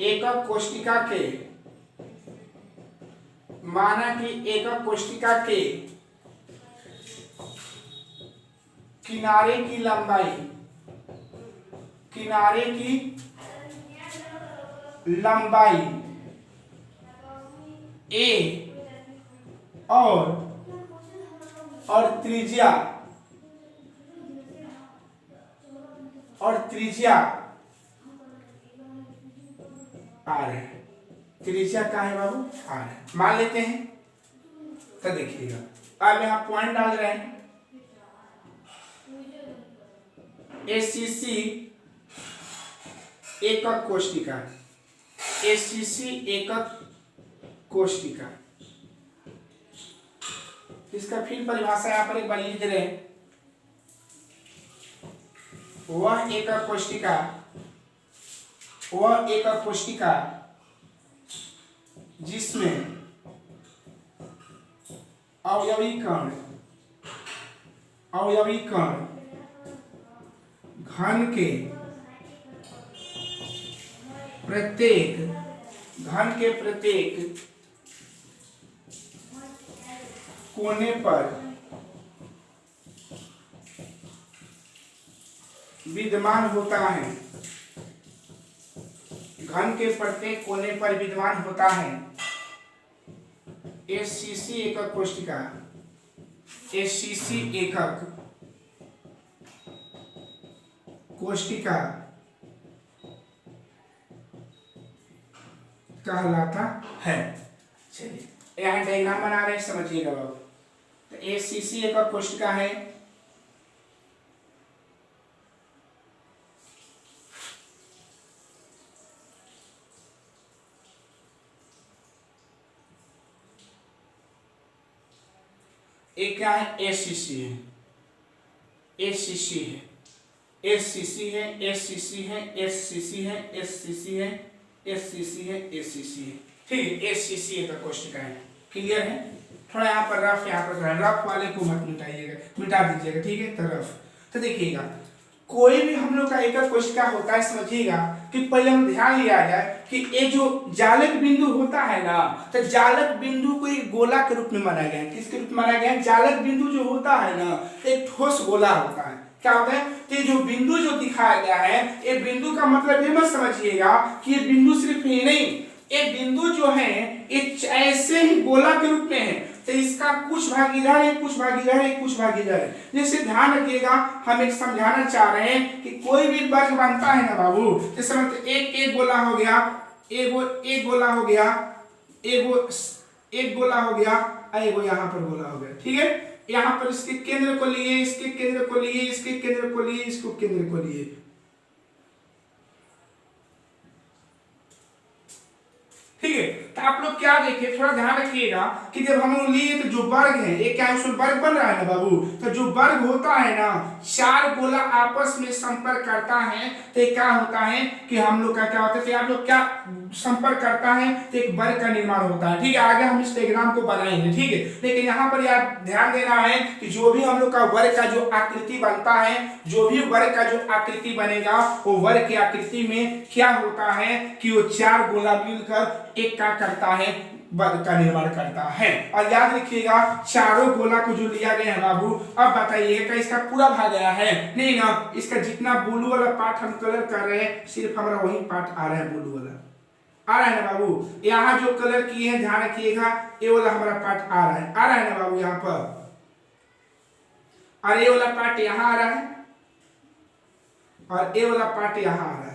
एकक कोशिका के किनारे की लंबाई a और त्रिज्या r है। त्रिज्या का है बाबू r है, मान लेते हैं। तो देखिएगा अब यहां पॉइंट डाल रहे हैं ACC एकक कोष्टिका, ACC एकक कोष्टिका। इसका फिर परिभाषा यहां पर एक बार लिख रहे हैं। वह एकक कोष्टिका जिसमें अवयवी कण घन के प्रत्येक कोने पर विद्यमान होता है, घन के प्रत्येक कोने पर विद्यमान होता है। ACC एकक कोष्टिका, ACC एकक कोष्टिका कहलाता है। चलिए यहाँ डायग्राम बना रहे हैं, समझिएगा बाबू। तो ACC एकक कोष्टिका है, एक क्या है ACC है, ACC है, ACC है, ACC है, ACC है, ACC है, ACC है, ACC है। ठीक है, ACC एकक कोष्टिका है। क्लियर है? थोड़ा यहाँ पर रफ, यहाँ पर रफ वाले को मत मिटाइएगा, मिटा दीजिएगा। ठीक है, तो रफ। तो देखिएगा कोई भी हम लोग का एकक कोशिका होता है, समझिएगा कि पहले हम ध्यान लिया जाए कि ये जो जालक बिंदु होता है ना, तो जालक बिंदु को एक गोला के रूप में माना गया है। किसके रूप में माना गया है? जालक बिंदु जो होता है ना, एक ठोस गोला होता है। क्या होता है? तो जो बिंदु जो दिखाया गया है, ये बिंदु का मतलब ये मत समझिएगा कि ये बिंदु सिर्फ ये नहीं, ये बिंदु जो है ये ऐसे ही गोला के रूप में है, तो इसका कुछ भाग इधर है, कुछ भाग इधर है, कुछ भाग इधर है। जैसे ध्यान रखिएगा, हम एक समझाना चाह रहे हैं कि कोई भी वर्ग बनता है ना बाबू, जैसे मतलब एक गोला हो गया, एक गोला हो गया, एक गोला हो गया, एगो यहाँ पर गोला हो गया। ठीक है, यहाँ पर इसके केंद्र को लिए, इसके केंद्र को लिए, इसके केंद्र को लिए, इसको केंद्र को लिए। ठीक है, तो आप लोग क्या देखिए, थोड़ा ध्यान रखिएगा कि जब हम लोग लिए तो जो वर्ग है, एक क्या उसमें वर्ग बन रहा है ना बाबू, तो जो वर्ग होता है ना, चार गोला आपस में संपर्क करता है, तो क्या होता है कि हम लोग का क्या होता है, तो आप लोग क्या संपर्क करता है, तो एक वर्ग का निर्माण होता है। ठीक है, आगे हम इस डायग्राम को बनाएंगे। ठीक है, लेकिन यहाँ पर यार ध्यान देना है कि जो भी हम लोग का वर्ग का जो आकृति बनता है, जो भी वर्ग का जो आकृति बनेगा, वो वर्ग की आकृति में क्या होता है कि वो चार गोला मिलकर एक क्या करता है, वर्ग का निर्माण करता है। और याद रखिएगा, चारों गोला को जो लिया गया है बाबू, अब बताइएगा इसका पूरा भाग गया है नहीं ना, इसका जितना ब्लू वाला पार्ट हम कलर कर रहे हैं, सिर्फ हमारा वही पार्ट आ रहा है, ब्लू वाला आ रहा है ना बाबू। यहाँ जो कलर किए हैं ध्यान रखिएगा, ये वाला हमारा पार्ट आ रहा है ना बाबू यहाँ पर, और ये वाला पार्ट यहाँ आ रहा है, और ये वाला पार्ट यहाँ आ रहा है।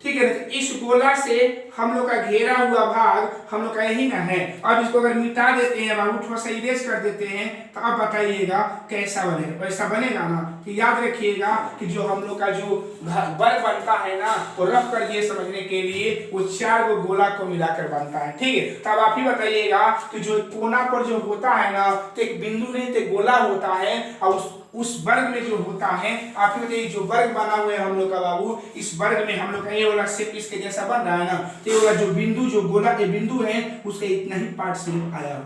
ठीक है, तो इस गोला से हम लोग का घेरा हुआ भाग हम लोग का यही ना है। अब इसको अगर मिटा देते हैं बाबू, थोड़ा सा इरेज कर देते हैं, तो अब बताइएगा कैसा बनेगा। वैसा बनेगा ना, तो याद रखिएगा कि जो हम लोग का जो वर्ग बनता है ना, वो रफ कर ये समझने के लिए वो चार गो गोला को मिलाकर बनता है। ठीक है, तब आप ही बताइएगा कि जो कोना पर जो होता है ना, तो एक बिंदु नहीं तो गोला होता है, और उस वर्ग में जो होता है, आप ही बताइए जो वर्ग बना हुआ है हम लोग का बाबू, इस वर्ग में हम लोग का ये वाला शेप इसके जैसा बन रहा है ना, तो ये वाला जो बिंदु, जो गोला के बिंदु है, उसका इतना ही पार्ट सिर्फ आया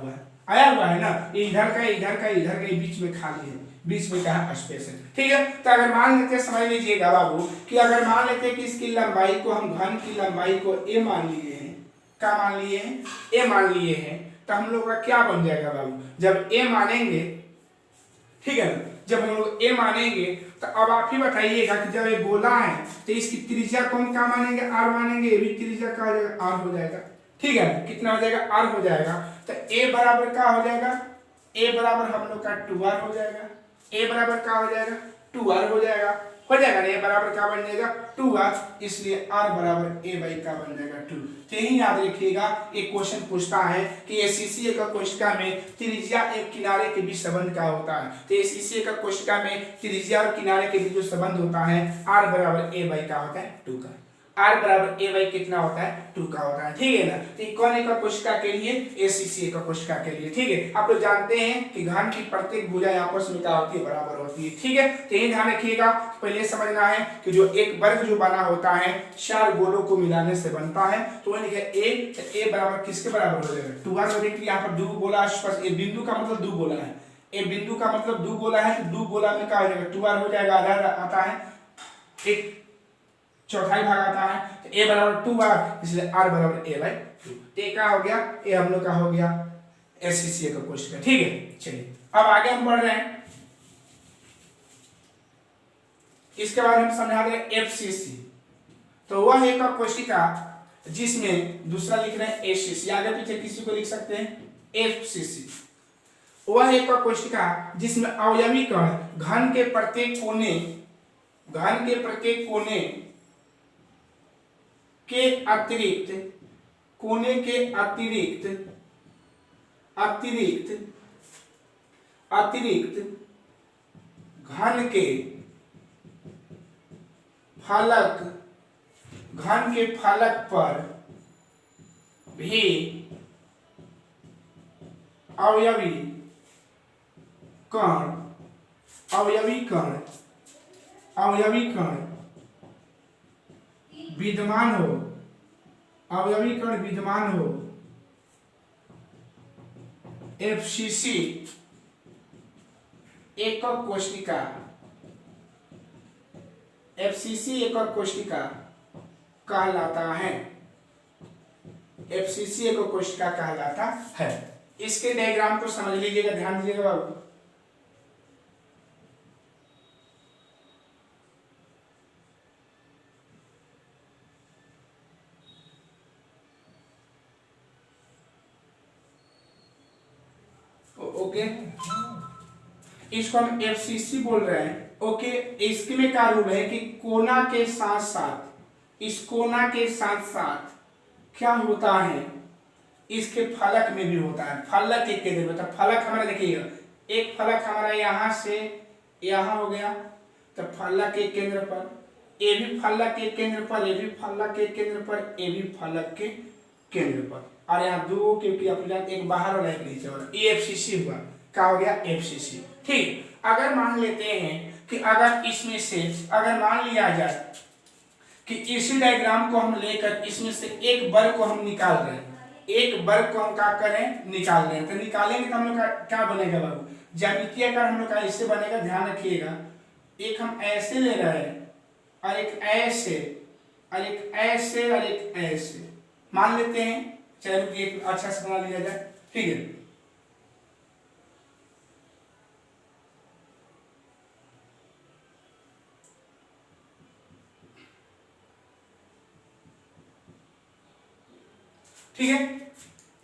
हुआ है ना, ये इधर का, इधर का, इधर का, बीच में खाली है, बीच में क्या स्पेस है। ठीक है, तो अगर मान लेते हैं, समझ लीजिएगा बाबू, कि अगर मान लेते हैं कि इसकी लंबाई को हम घन की लंबाई को a मान लिए हैं, क्या मान लिए हैं? a मान लिए हैं, तो हम लोग का क्या बन जाएगा बाबू, जब a मानेंगे, ठीक है ना, जब हम लोग ए मानेंगे तो अब आप ही बताइएगा कि जब ये गोला है तो इसकी त्रिज्या कौन क्या मानेंगे, आर मानेंगे, ये भी त्रिज्या का हो जाएगा, आर हो जाएगा। ठीक है, कितना हो जाएगा, आर हो जाएगा। तो ए बराबर क्या हो जाएगा, ए बराबर हम लोग का 2r हो जाएगा। ए बराबर क्या हो जाएगा, 2r हो जाएगा ना। ए बराबर क्या बन जाएगा, 2r, इसलिए r बराबर a बाई का बन जाएगा 2। तो यही याद रखिएगा, एक क्वेश्चन पूछता है कि एसीसीए का कोशिका में त्रिज्या एक किनारे के बीच संबंध क्या होता है। तो एसीसीए का कोशिका में त्रिज्या और किनारे के बीच जो संबंध होता है r बराबर a बाई का होता है 2 का। r बराबर a बाई कितना होता है, 2 का होता है। ठीक है ना। तो कौन एक कोशिका के लिए, एसीसीए का कोशिका के लिए। ठीक है, आप लोग जानते हैं कि घन की प्रत्येक भुजा आपस में क्या होती है, बराबर होती है। ठीक है, तो यही ध्यान रखिएगा। पहले समझना है कि जो एक वर्ग जो बना होता है 4 गोलों को मिलाने से बनता है, तो वही लिखे a बराबर किसके बराबर हो जाएगा, 2r। देखिए यहाँ पर 2 गोला स्पष्ट, ए बिंदु का मतलब 2 गोला है, ए बिंदु का मतलब 2 गोला है, तो 2 गोला में क्या हो जाएगा, 2r हो जाएगा। आधा आता है, एक चौथाई भाग आता है, तो a बराबर 2r, इसलिए r बराबर a बाई 2। तो क्या हो गया, ये हम लोग का हो गया एससीसीए का कोशिका। ठीक है, चलिए अब आगे हम बढ़ रहे हैं। इसके बाद हम समझा रहे हैं एफसीसी। तो वह एक कोशिका जिसमें, दूसरा लिख रहे हैं एसीसी, आगे पीछे किसी को लिख सकते हैं एफसीसी। वह एक कोशिका जिसमें अवयवी कण घन के प्रत्येक कोने के अतिरिक्त घन के फलक पर भी अवयवी कण विद्यमान हो, एफसीसी एकक कोशिका कहलाता है। एफसीसी एकक कोशिका कहलाता है। इसके डायग्राम को समझ लीजिएगा, ध्यान दीजिएगा बाबू। ओके, इसको हम एफसीसी बोल रहे हैं। ओके, इसके में क्या रूल है कि कोना के साथ साथ क्या होता है, इसके फलक में भी होता है। फलक के केंद्र में, तो फलक हमारा देखिएगा, एक फलक हमारा यहां से यहां हो गया, तो फलक के केंद्र पर, ये भी फलक के केंद्र पर, ये भी फलक के केंद्र पर, ये भी फलक के केंद्र पर, और यहाँ दो क्योंकि एक बाहर वाला एक नीचे वाला, एफसीसी हुआ। क्या हो गया, एफसीसी। ठीक, अगर मान लेते हैं कि अगर इसमें से, अगर मान लिया जाए कि इसी डायग्राम को हम लेकर इसमें से एक वर्ग को हम निकाल रहे हैं, एक वर्ग को हम क्या करें, निकाल रहे हैं, तो निकालेंगे तो हम लोग का क्या बनेगा बाबू, ज्यामितीय आकार हम लोग का ऐसे बनेगा। ध्यान रखिएगा, एक हम ऐसे ले रहे हैं और एक ऐसे और एक ऐसे और एक ऐसे मान लेते हैं। चलिए एक अच्छा से बना लिया जाए। ठीक है, ठीक है,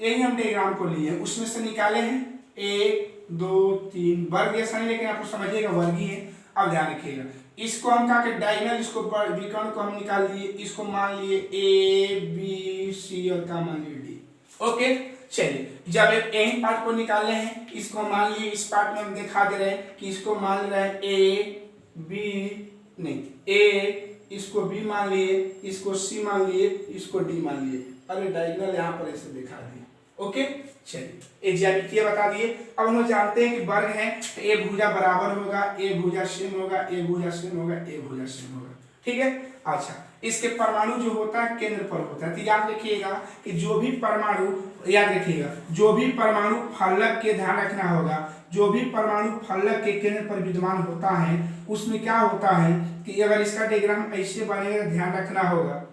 यही हम डायग्राम को लिए, उसमें से निकाले हैं 1 2 3 वर्ग ऐसा नहीं, लेकिन आपको समझिएगा वर्ग ही है। अब ध्यान रखिएगा, इसको हम क्या के डायगोनल, इसको विकर्ण को हम निकाल दिए, इसको मान लिए ए बी सी और क्या मान लिए डी। ओके, चलिए जब यही पार्ट को निकाले हैं, इसको मान लिए, इस पार्ट में हम दिखा दे रहे हैं कि इसको मान रहे हैं ए बी, नहीं ए, इसको बी मान लिए, इसको सी मान लिए, इसको डी मान लिए, अरे डायगोनल यहाँ पर ऐसे दिखा दिए। ओके, चलिए एक ज्यामितीय बता दिए। अब हम जानते हैं कि वर्ग है तो ए भुजा बराबर होगा, ए भुजा सेम होगा, ए भुजा सेम होगा, ए भुजा सेम होगा। ठीक है, अच्छा, इसके परमाणु जो होता है केंद्र पर होता है। तो याद रखिएगा कि जो भी परमाणु, याद रखिएगा जो भी परमाणु फलक के, ध्यान रखना होगा, जो भी परमाणु फलक के केंद्र पर विद्यमान होता है उसमें क्या होता है कि अगर इसका डायग्राम ऐसे बनेगा, ध्यान रखना होगा,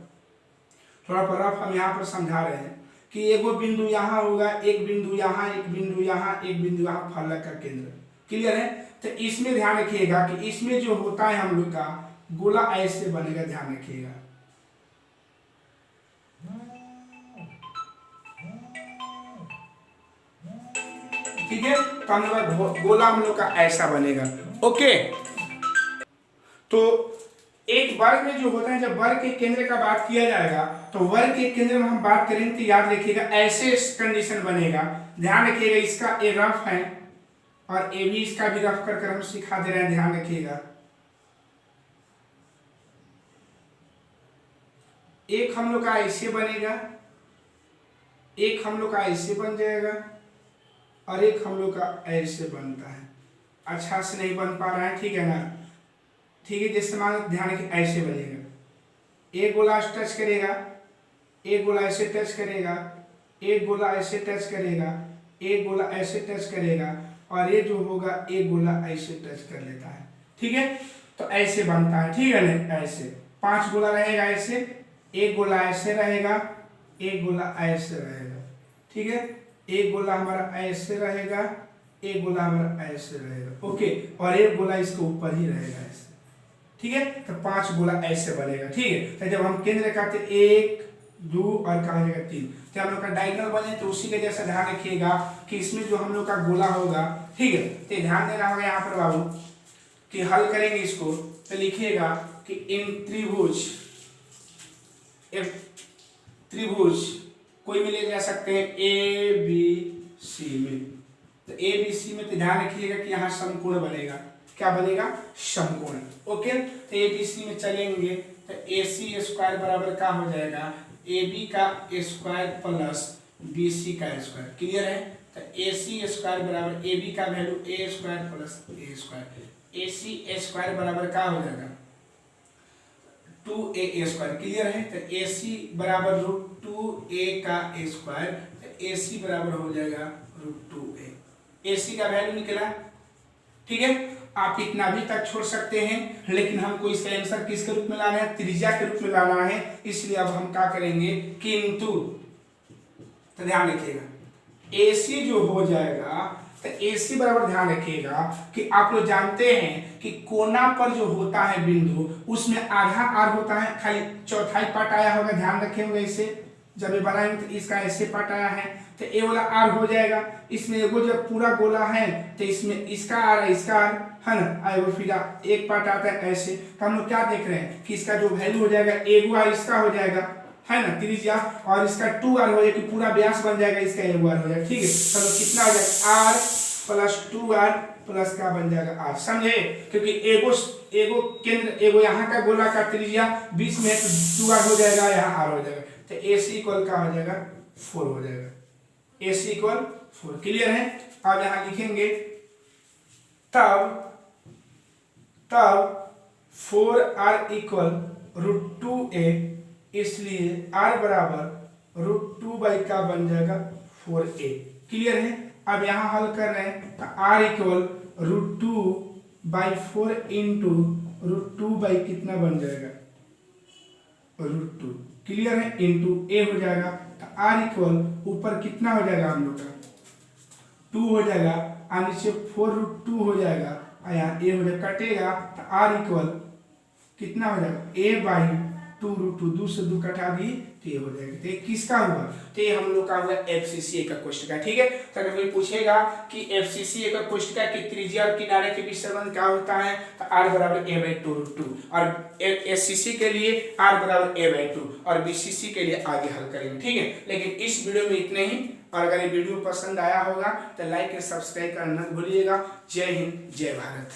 थोड़ा पर रफ हम यहाँ पर समझा रहे हैं कि एगो बिंदु यहाँ होगा, एक बिंदु यहाँ, एक बिंदु यहाँ, एक बिंदु यहाँ, फलक का केंद्र। क्लियर है, तो इसमें ध्यान रखिएगा कि इसमें जो होता है हम लोग का गोला ऐसे बनेगा, ध्यान रखिएगा। ठीक है, तो हम लोग का गोला हम लोग का ऐसा बनेगा। ओके, तो एक वर्ग में जो होता है, जब वर्ग के केंद्र का बात किया जाएगा तो वर्ग के केंद्र में हम बात करेंगे तो याद रखिएगा ऐसे कंडीशन बनेगा। ध्यान रखिएगा, इसका ए रफ है और ए भी इसका भी रफ कर हम सिखा दे रहे हैं, ध्यान रखिएगा। एक हम लोग का ऐसे बनेगा, एक हम लोग का ऐसे बन जाएगा और एक हम लोग का ऐसे बनता है। अच्छा से नहीं बन पा रहा है, ठीक है ना। ठीक है, जैसे मान ध्यान रखिए ऐसे बनेगा, एक गोला टच करेगा, एक गोला ऐसे टच करेगा, एक गोला ऐसे टच करेगा, एक गोला ऐसे टच करेगा और ये जो होगा एक गोला ऐसे टच कर लेता है। ठीक है, तो ऐसे बनता है। ठीक है ना, ऐसे 5 गोला रहेगा, ऐसे एक गोला ऐसे रहेगा, एक गोला ऐसे रहेगा। ठीक है, एक गोला हमारा ऐसे रहेगा, एक गोला हमारा ऐसे रहेगा। ओके, और एक गोला इसके ऊपर ही रहेगा ऐसे। ठीक है, तो 5 गोला ऐसे बनेगा। ठीक है, तो जब हम केंद्र काटते 1 2 और कहा जाएगा 3, तो हम लोग का डायगोनल बने तो उसी के जैसा ध्यान रखिएगा कि इसमें जो हम लोग का गोला होगा, ठीक है, तो ध्यान देना होगा यहाँ पर बाबू कि हल करेंगे इसको तो लिखिएगा कि इन त्रिभुज, त्रिभुज कोई भी ले जा सकते हैं ए बी सी में। तो ए बी सी में तो ध्यान रखिएगा कि यहाँ समकोण बनेगा। क्या बनेगा? समकोण। ओके, तो ए बी सी में चलेंगे तो ए सी स्क्वायर बराबर क्या हो जाएगा? ए बी का स्क्वायर प्लस बी सी का स्क्वायर। क्लियर है? तो ए सी स्क्वायर बराबर ए बी का वैल्यू ए स्क्वायर प्लस ए स्क्वायर, ए सी स्क्वायर बराबर क्या हो जाएगा? 2a square. क्लियर है? तो ए सी बराबर √2a का स्क्वायर, तो ए सी बराबर हो जाएगा √2a। ए सी का वैल्यू निकला। ठीक है, आप इतना भी तक छोड़ सकते हैं, लेकिन हमको इसका आंसर किसके रूप में लाना है? त्रिज्या के रूप में लाना है। इसलिए अब हम क्या करेंगे? किंतु, तो ध्यान रखिएगा ए सी जो हो जाएगा तो ए सी बराबर ध्यान रखिएगा कि आप लोग जानते हैं कि कोना पर जो होता है बिंदु उसमें आधा आर होता है, खाली चौथाई पार्ट आया होगा। ध्यान रखे होंगे इसे जब ये बनाएंगे तो इसका ऐसे पार्ट आया है तो ए वाला आर हो जाएगा। इसमें एगो जब पूरा गोला है तो इसमें इसका आर है, इसका आर है ना, एगो फिर एक पार्ट आता है ऐसे। तो हम लोग क्या देख रहे हैं कि इसका जो वैल्यू हो जाएगा एगो आर इसका हो जाएगा, है ना, त्रिज्या, और इसका 2r हो जाएगा, पूरा व्यास बन जाएगा, इसका 1r हो जाएगा। ठीक है, चलो कितना हो जाएगा? r प्लस 2r प्लस का बन जाएगा r। समझे? क्योंकि एगो केंद्र, एगो यहाँ का गोला का त्रिज्या बीच में है तो 2r हो जाएगा, यहाँ r हो जाएगा। तो AC इक्वल का हो जाएगा 4 हो जाएगा। AC equal 4। क्लियर है? अब यहाँ लिखेंगे तब 4r इक्वल √2a, इसलिए r बराबर √2 का बन जाएगा 4a। क्लियर है? अब यहाँ हल कर रहे हैं तो r इक्वल √2/4 इंटू √2 कितना बन जाएगा? √2। क्लियर है? इंटू a हो जाएगा तो r इक्वल ऊपर कितना हो जाएगा हम लोग का? 2 हो जाएगा और नीचे 4√2 हो जाएगा और यहाँ a हो जाएगा, कटेगा तो r इक्वल कितना हो जाएगा? a/2√2, 2 से 2 कटा दी तो ये हो जाएगा। तो ये किसका हुआ? तो ये हम लोग का हुआ FCCA का क्वेश्चन का। ठीक है, तो अगर कोई पूछेगा कि FCCA का क्वेश्चन का कि त्रिज्या और किनारे के बीच संबंध क्या होता है तो r बराबर a/2√2, और SCC के लिए r बराबर a/2 और BCC के लिए आगे हल करेंगे। ठीक है, लेकिन इस वीडियो में इतने ही, और अगर ये वीडियो पसंद आया होगा तो लाइक और सब्सक्राइब करना मत भूलिएगा। जय हिंद, जय भारत।